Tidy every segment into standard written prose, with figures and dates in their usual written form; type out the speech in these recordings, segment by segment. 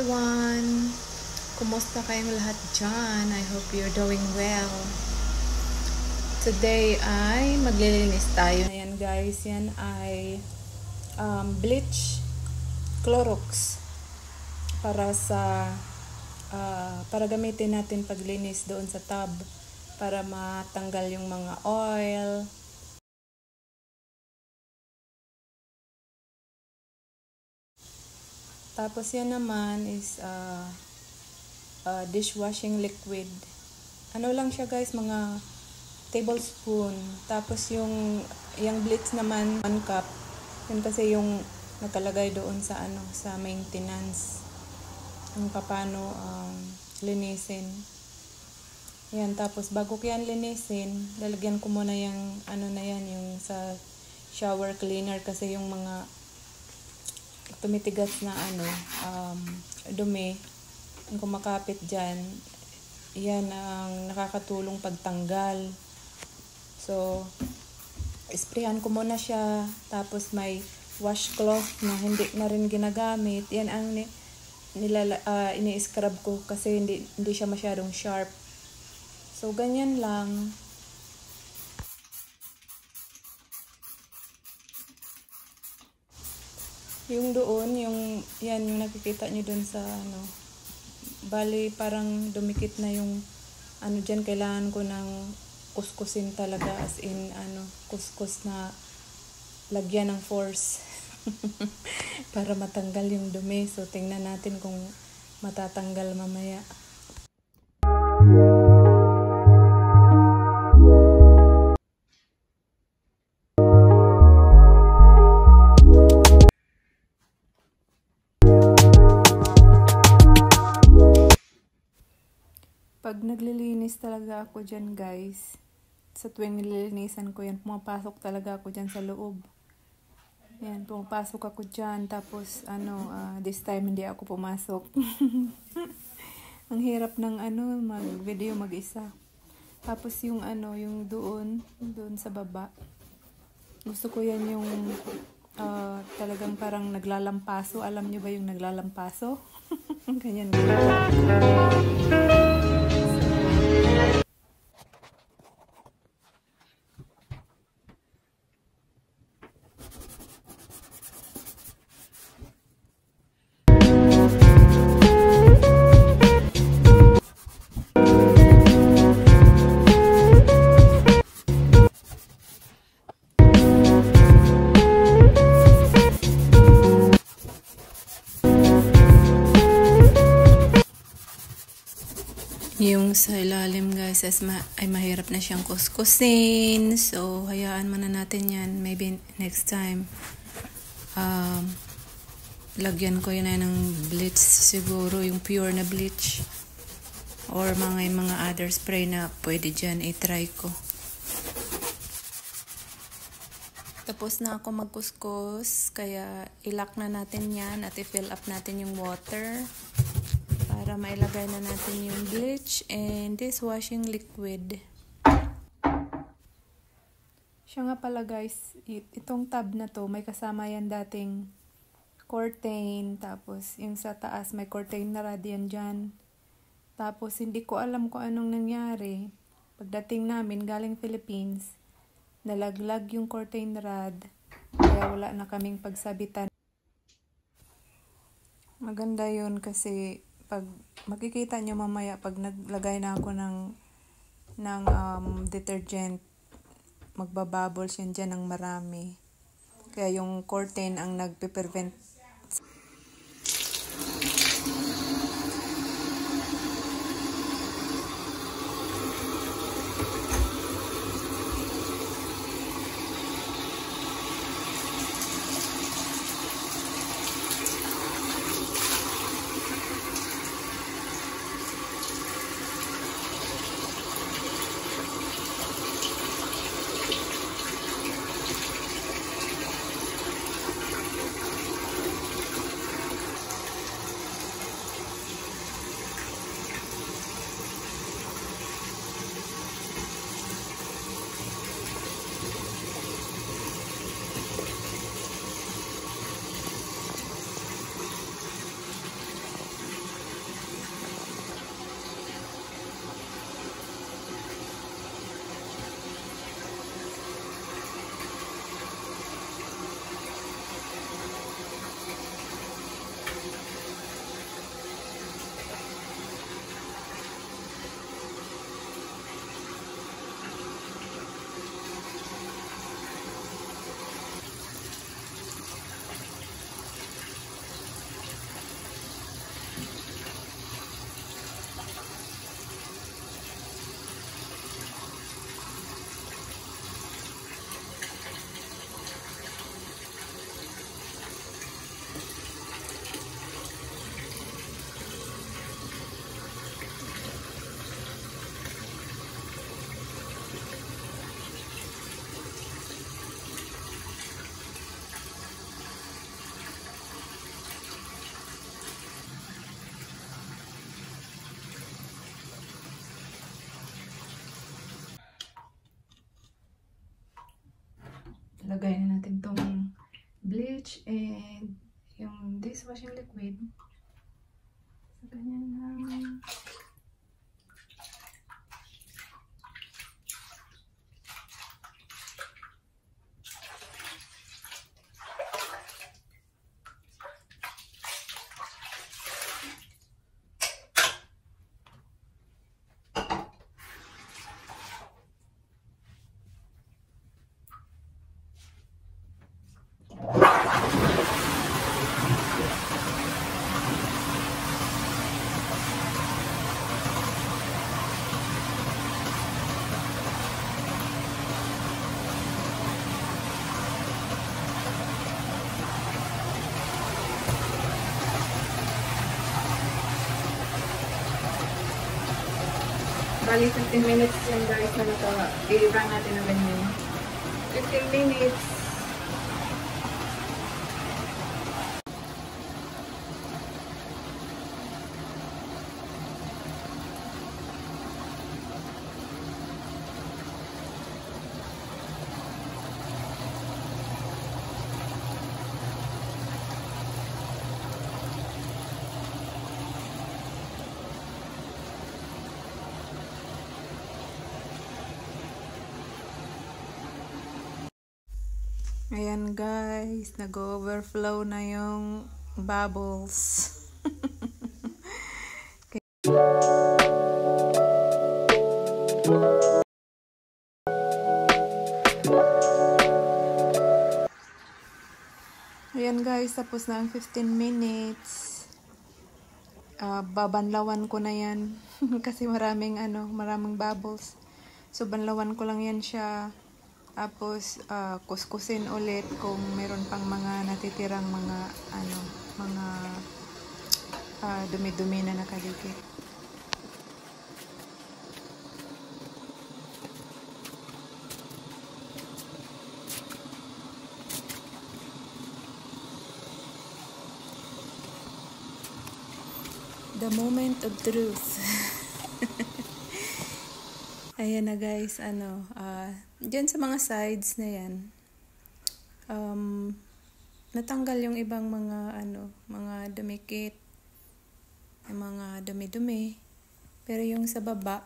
everyone! Kumusta kayong lahat dyan? I hope you're doing well. Today ay maglilinis tayo. Ayan guys, yan ay bleach Clorox para gamitin natin paglinis doon sa tub para matanggal yung mga oil. Tapos yan naman is dishwashing liquid. Ano lang siya guys, mga tablespoon. Tapos yung bleach naman 1 cup. Yan kasi yung nakalagay doon sa sa maintenance. Yung paano linisin. Yan, tapos bago ko yan linisin, lalagyan ko muna yung yung sa shower cleaner kasi yung mga tumitigas na dumi, yung kumakapit dyan, yan ang nakakatulong pagtanggal. So, isprayan ko muna siya, tapos may washcloth na hindi na rin ginagamit. Yan ang ini-scrub ko kasi hindi siya masyadong sharp. So, ganyan lang. Yung doon, yung nakikita nyo doon sa bali parang dumikit na yung dyan, kailangan ko ng kuskusin talaga, as in kuskus na lagyan ng force para matanggal yung dumi. So tingnan natin kung matatanggal mamaya. Pag naglilinis talaga ako dyan guys, sa tuwing nililinisan ko yan, pumapasok talaga ako dyan sa loob. Yan, pumapasok ako dyan, tapos this time hindi ako pumasok. Ang hirap ng mag-video mag-isa. Tapos yung yung doon sa baba. Gusto ko yan yung talagang parang naglalampaso. Alam niyo ba yung naglalampaso? Ganyan. Yung sa ilalim guys ay mahirap na siyang kuskusin. So, hayaan muna natin yan. Maybe next time. Lagyan ko yun ng bleach siguro. Yung pure na bleach. Or mga other spray na pwede dyan. I-try ko. Tapos na ako magkuskus. Kaya ilock na natin yan. At i-fill up natin yung water. Para mailagay na natin yung bleach and dishwashing liquid. Siya nga pala guys, itong tub na to, may kasama yan dating curtain. Tapos yung sa taas, may curtain na rad yan dyan. Tapos hindi ko alam kung anong nangyari. Pagdating namin galing Philippines, nalaglag yung curtain rod. Kaya wala na kaming pagsabitan. Maganda yun kasi pag makikita nyo mamaya pag naglagay na ako ng detergent, magbabubbles yan dyan ng marami. Kaya yung curtain ang nagpe-prevent. lagay na natin tong bleach and yung dishwashing liquid. So, ganyan lang. Bali, 15 minutes yan guys na i-run natin ng ganyan. 15 minutes. Ayan guys, nag-overflow na yung bubbles. Okay. Ayan guys, tapos na ang 15 minutes. Babanlawan ko na yan kasi maraming bubbles. So banlawan ko lang yan siya. Tapos kuskusin ulit kung meron pang mga natitirang mga dumi-dumi na nakadikit. The moment of truth. Ayan na guys, dyan sa mga sides na yan, natanggal yung ibang mga dumikit, yung mga dumi-dumi. Pero yung sa baba,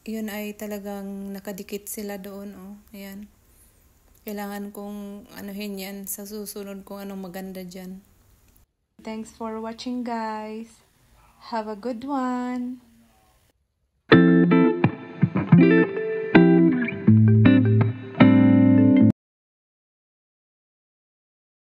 yun ay talagang nakadikit sila doon, oh. Ayan. Kailangan kong anuhin yan sa susunod kung anong maganda dyan. Thanks for watching guys. Have a good one.